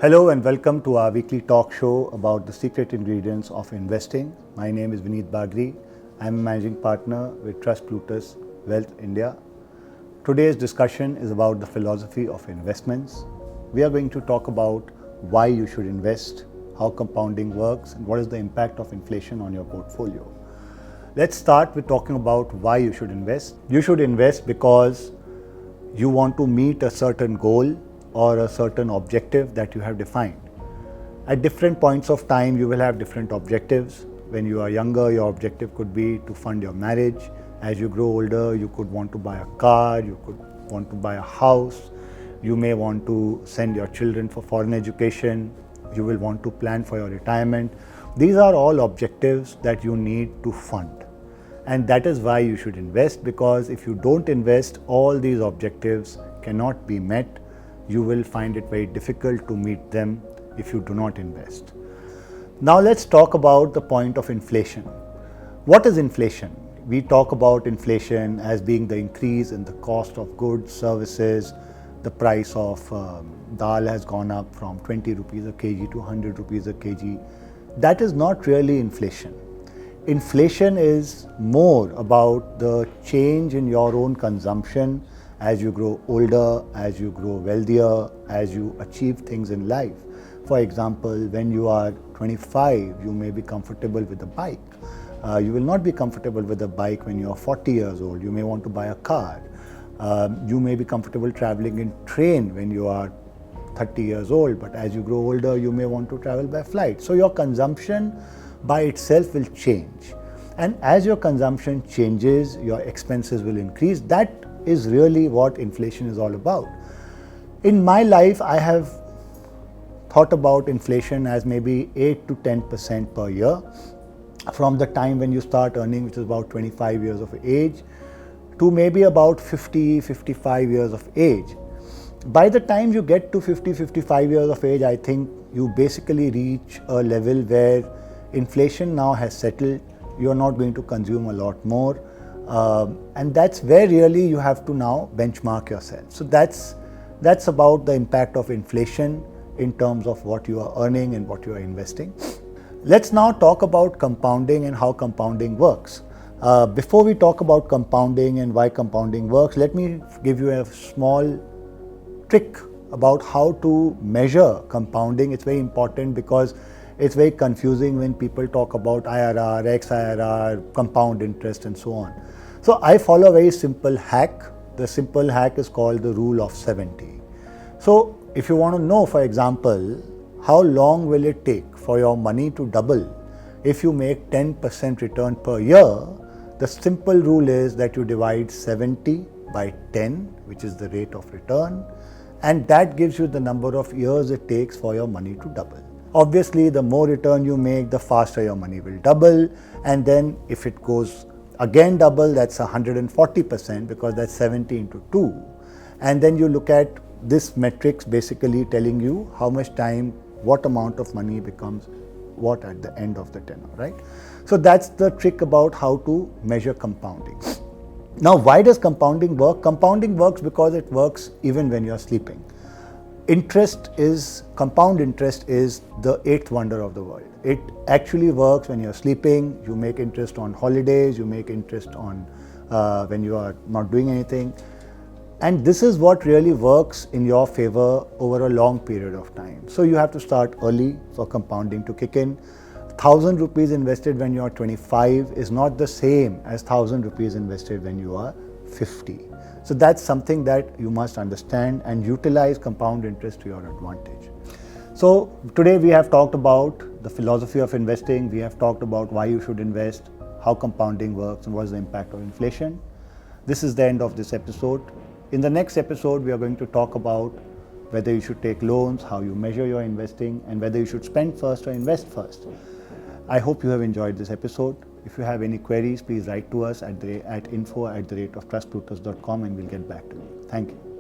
Hello and welcome to our weekly talk show about the secret ingredients of investing. My name is Vineet Bagri. I'm a managing partner with Trust Plutus Wealth India. Today's discussion is about the philosophy of investments. We are going to talk about why you should invest, how compounding works, and what is the impact of inflation on your portfolio. Let's start with talking about why you should invest. You should invest because you want to meet a certain goal or a certain objective that you have defined. At different points of time, you will have different objectives. When you are younger, your objective could be to fund your marriage. As you grow older, you could want to buy a car, you could want to buy a house, you may want to send your children for foreign education, you will want to plan for your retirement. These are all objectives that you need to fund. And that is why you should invest, because if you don't invest, all these objectives cannot be met. You will find it very difficult to meet them if you do not invest. Now let's talk about the point of inflation. What is inflation? We talk about inflation as being the increase in the cost of goods, services. The price of dal has gone up from 20 rupees a kg to 100 rupees a kg. That is not really inflation. Inflation is more about the change in your own consumption as you grow older, as you grow wealthier, as you achieve things in life. For example, when you are 25, you may be comfortable with a bike. You will not be comfortable with a bike when you are 40 years old. You may want to buy a car. You may be comfortable traveling in train when you are 30 years old, but as you grow older, you may want to travel by flight. So your consumption by itself will change. And as your consumption changes, your expenses will increase. That is really what inflation is all about. In my life, I have thought about inflation as maybe 8 to 10% per year from the time when you start earning, which is about 25 years of age, to maybe about 50, 55 years of age. By the time you get to 50, 55 years of age, I think you basically reach a level where inflation now has settled. You're not going to consume a lot more. And that's where really you have to now benchmark yourself. So that's about the impact of inflation in terms of what you are earning and what you are investing. Let's now talk about compounding and how compounding works. Before we talk about compounding and why compounding works, let me give you a small trick about how to measure compounding. It's very important because it's very confusing when people talk about IRR, XIRR, compound interest and so on. So I follow a very simple hack. The simple hack is called the rule of 70. So if you want to know, for example, how long will it take for your money to double if you make 10% return per year, the simple rule is that you divide 70 by 10, which is the rate of return, and that gives you the number of years it takes for your money to double. Obviously, the more return you make, the faster your money will double, and then if it goes again double, that's 140% because that's 70 into 2. And then you look at this metrics basically telling you how much time, what amount of money becomes what at the end of the tenure, right? So that's the trick about how to measure compounding. Now, why does compounding work? Compounding works because it works even when you're sleeping. Compound interest is the eighth wonder of the world. It actually works when you're sleeping. You make interest on holidays, you make interest on when you are not doing anything. And this is what really works in your favor over a long period of time. So you have to start early for compounding to kick in. 1,000 rupees invested when you are 25 is not the same as 1,000 rupees invested when you are 50. So that's something that you must understand and utilize compound interest to your advantage. So today we have talked about the philosophy of investing, we have talked about why you should invest, how compounding works and what is the impact of inflation. This is the end of this episode. In the next episode, we are going to talk about whether you should take loans, how you measure your investing, and whether you should spend first or invest first. I hope you have enjoyed this episode. If you have any queries, please write to us at info@trustplutus.com and we'll get back to you. Thank you.